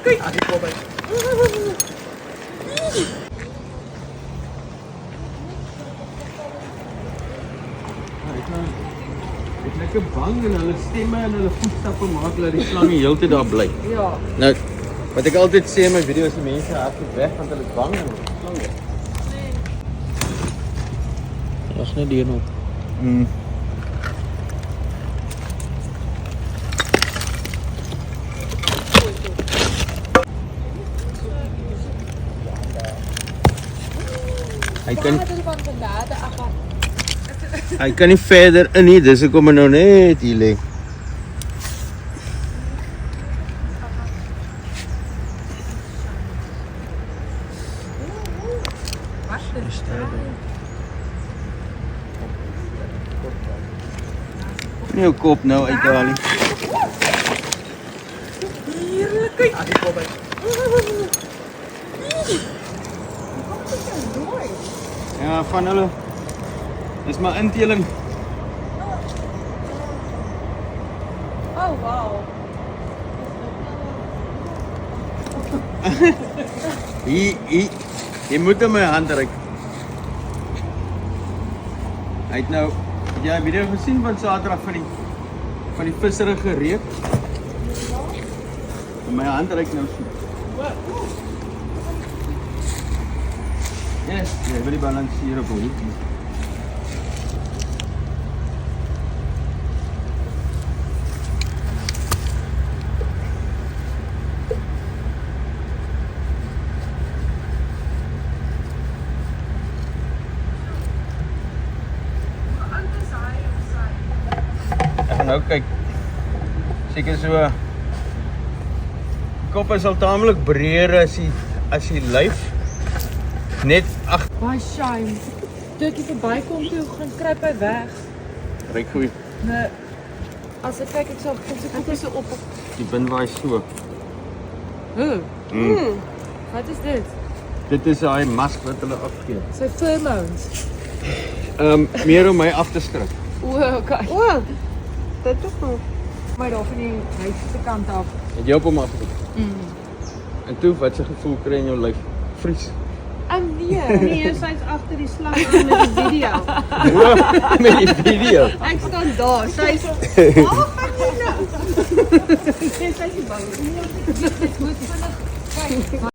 Kyk. Ek kom by. Ek is lekker bang en hulle stemme en hulle voetstappe maak dat die slange heeltyd daar bly. Ja. Nou, wat ek altyd sê in my video's, die mense hardloop weg want hulle is bang en slange. Daar's net die nog. Hy kan nie verder in nie, dis hoekom hy nou net hier lê. Nie jou kop nou uithaal nie. Heerlik. Kyk. Ek kom by. Ja, van hulle. Dis maar inteling. Oh, wow. Hier. Jy moet in my hand ruik. Hy het nou, het jy 'n video gesien van Saterdag van die visserige reuk? En my hand ruik nou so. Yes, jy wil die balanseer op hom. Ek gaan nou kyk. Seker so die kop is al taamlik breër as die lyf. Net ag, Baie shame. Toe ek hier verbykom toe gaan kruip hy weg. ryk goed. Nee. As ek kyk ek sal kom se kop so op. Die bin waai so. Wat is dit? Dit is daai mask wat hulle afgee. Sy pheromones. Meer om my af te skrik. O, okay. O, dit is nog. Maar daar van die huis se kant af. Het jy op hom afgedruk? En toe, wat se gevoel kry in jou lyf? Vries. Nee. Nee, sy's agter die slang aan met die video. Met die video. Ek staan daar. Sy's waar gaan jy nou? Sy's nie bang nie. Dit moet vinnig kyk.